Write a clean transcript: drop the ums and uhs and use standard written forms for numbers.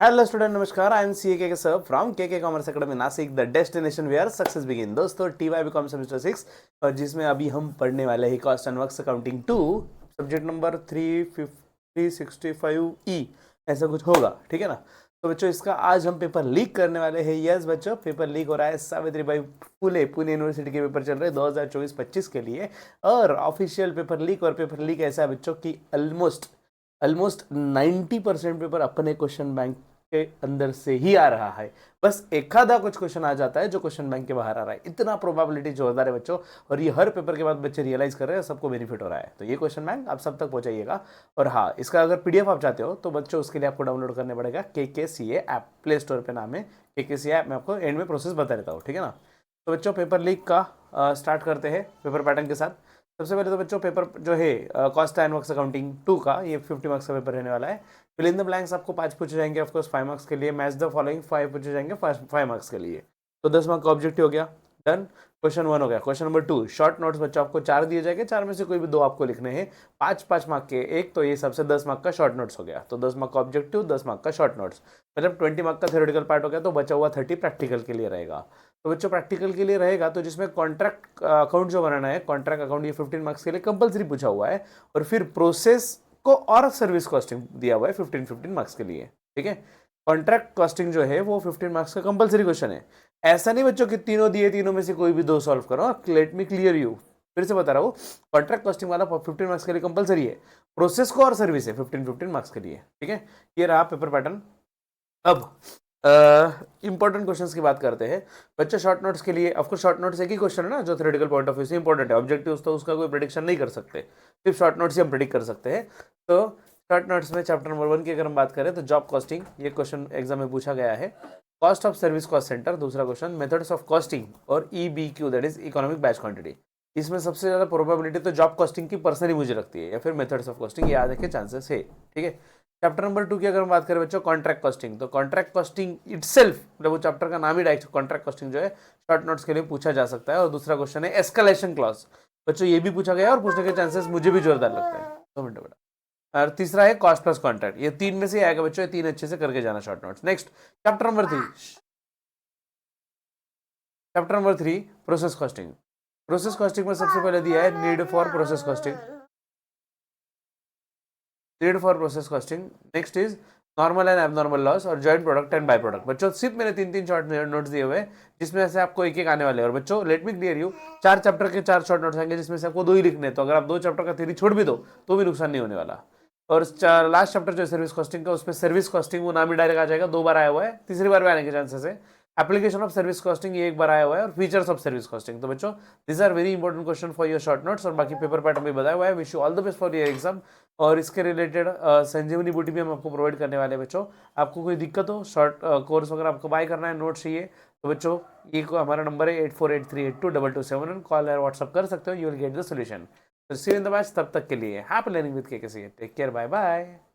Hello student, नमस्कार। आई am C K sir from K commerce academy Nashik, the destination where success begin. दोस्तों, TY BCom semester 6 और जिसमें अभी हम पढ़ने वाले हैं cost and works accounting 2 subject number 365E, ऐसा कुछ होगा, ठीक है ना। तो बच्चों, इसका आज हम पेपर लीक करने वाले हैं। यस बच्चों, पेपर लीक हो रहा है। सावित्रीबाई फुले पुणे यूनिवर्सिटी के पेपर चल रहे हैं 2024-25 के लिए। और ऑफिशियल पेपर लीक, और पेपर लीक ऐसा है बच्चों की ऑलमोस्ट 90% पेपर अपने क्वेश्चन बैंक के अंदर से ही आ रहा है। बस एक आधा कुछ क्वेश्चन आ जाता है जो क्वेश्चन बैंक के बाहर आ रहा है। इतना प्रोबेबिलिटी जोरदार है बच्चों, और ये हर पेपर के बाद बच्चे रियलाइज कर रहे हैं, सबको बेनिफिट हो रहा है। तो ये क्वेश्चन बैंक आप सब तक पहुंचाइएगा। और हाँ, इसका अगर PDF आप चाहते हो तो बच्चों उसके लिए आपको डाउनलोड करना पड़ेगा KKCA ऐप। प्ले स्टोर पे नाम है KKCA ऐप। मैं आपको एंड में प्रोसेस बता देता हूँ, ठीक है ना। तो बच्चों, पेपर लीक का स्टार्ट करते हैं पेपर पैटर्न के साथ। सबसे पहले तो बच्चों, पेपर जो है कॉस्ट एंड वर्क्स अकाउंटिंग 2 का, ये 50 मार्क्स का पेपर रहने वाला है। फिल इन द ब्लैंक्स आपको 5 पूछे जाएंगे, ऑफकोर्स 5 मार्क्स के लिए। मैच द फॉलोइंग 5 पूछे जाएंगे 5 मार्क्स के लिए। तो 10 मार्क का ऑब्जेक्टिव हो गया, डन। क्वेश्चन 1 हो गया। क्वेश्चन नंबर 2, शॉर्ट नोट्स बच्चों आपको 4 दिए जाएंगे, 4 में से कोई भी 2 आपको लिखने हैं। 5 मार्क के एक, तो ये सबसे 10 मार्क का शॉर्ट नोट्स हो गया। तो 10 मार्क का ऑब्जेक्टिव, 10 मार्क का शॉर्ट नोट्स, मतलब 20 मार्क का थ्योरेटिकल पार्ट हो गया। तो बचा हुआ 30 प्रैक्टिकल के लिए रहेगा। तो बच्चों, प्रैक्टिकल के लिए रहेगा तो जिसमें कॉन्ट्रैक्ट अकाउंट जो बनाना है, कॉन्ट्रैक्ट अकाउंट, ये 15 मार्क्स के लिए कंपलसरी पूछा हुआ है। और फिर प्रोसेस को और सर्विस कॉस्टिंग दिया हुआ है 15 मार्क्स के लिए, ठीक है। कॉन्ट्रैक्ट कॉस्टिंग जो है वो 15 मार्क्स का कंपलसरी क्वेश्चन है। ऐसा नहीं बच्चों कि तीनों दिए, तीनों में से कोई भी 2 सॉल्व करो। लेट मी क्लियर यू, फिर से बता रहा हूँ। कॉन्ट्रैक्ट कॉस्टिंग वाला 15 मार्क्स के लिए कंपलसरी है। प्रोसेस को और सर्विस है 15 मार्क्स के लिए, ठीक है। ये रहा पेपर पैटर्न। अब इंपॉर्टेंट क्वेश्चंस की बात करते हैं बच्चे। शॉर्ट नोट्स के लिए ऑफकोर्स शॉर्ट नोट्स एक ही क्वेश्चन है ना जो थ्योरेटिकल पॉइंट ऑफ व्यू से इंपॉर्टेंट है। ऑब्जेक्टिव्स तो उसका कोई प्रेडिक्शन नहीं कर सकते, सिर्फ शॉर्ट नोट्स ही हम प्रेडिक्ट कर सकते हैं। तो शॉर्ट नोट्स में चैप्टर नंबर 1 की अगर हम बात करें तो जॉब कॉस्टिंग, ये क्वेश्चन एग्जाम में पूछा गया है। Cost of service cost centre, दूसरा क्वेश्चन। मेथड्स ऑफ कॉस्टिंग और EBQ, that is economic batch quantity. इसमें सबसे ज्यादा प्रोबेबिलिटी तो जॉब कॉस्टिंग की पर्सनली मुझे लगती है, या फिर मेथड्स ऑफ कॉस्टिंग, ये आने के चांसेस है, ठीक है। चैप्टर नंबर 2 की अगर हम बात करें बच्चों, कॉन्ट्रैक्ट कॉस्टिंग, तो कॉन्ट्रैक्ट कॉस्टिंग इटसेल्फ, मतलब वो चैप्टर का नाम ही डायरेक्ट कॉन्ट्रैक्ट कॉस्टिंग जो है, शॉर्ट नोट्स के लिए पूछा जा सकता है। और दूसरा क्वेश्चन है एस्केलेशन क्लॉज। बच्चों, ये भी पूछा गया और पूछने के चांसेस मुझे भी जोरदार लगता है। 2 मिनट बेटा। और तीसरा है कॉस्ट प्लस कॉन्ट्रैक्ट। ये 3 में से आएगा बच्चों, ये 3 अच्छे से करके जाना short notes. Next, chapter number 3 process costing. Process costing में सबसे पहले दिया है need for process costing, need for process costing. Next is normal and abnormal loss और joint product and by product. बच्चों, सिर्फ मैंने 3 शॉर्ट नोट्स दिए हुए, जिसमें से आपको एक आने वाले हैं। और बच्चों, let me clear you, 4 chapter के 4 शॉर्ट नोट्स आएंगे, जिसमें से आपको 2 ही लिखने हैं। तो अगर आप 2 चैप्टर का थ्योरी छोड़ भी दो तो भी नुकसान नहीं होने वाला। और लास्ट चैप्टर जो है सर्विस कॉस्टिंग का, उसमें सर्विस कॉस्टिंग वो नाम ही डायरेक्ट आ जाएगा। 2 बार आया हुआ है, तीसरी बार भी आने के चांसेस है। एप्लीकेशन ऑफ सर्विस कॉस्टिंग ये 1 बार आया हुआ है, और फीचर्स ऑफ सर्विस कॉस्टिंग। तो बच्चों, this are very important question for your short notes. और बाकी पेपर पैटर्न भी बताया हुआ है। Wish you all the best for your exam. और इसके रिलेटेड संजीवनी बूटी भी हम आपको प्रोवाइड करने वाले हैं बच्चों। आपको कोई दिक्कत हो, शॉर्ट कोर्स वगैरह आपको बाय करना है, नोट चाहिए, तो बच्चों ये हमारा नंबर है 8483822271। कॉल या व्हाट्सअप कर सकते हो, you will get the solution. See you in the batch. तब तक के लिए happy learning with KKC। Take care, bye bye.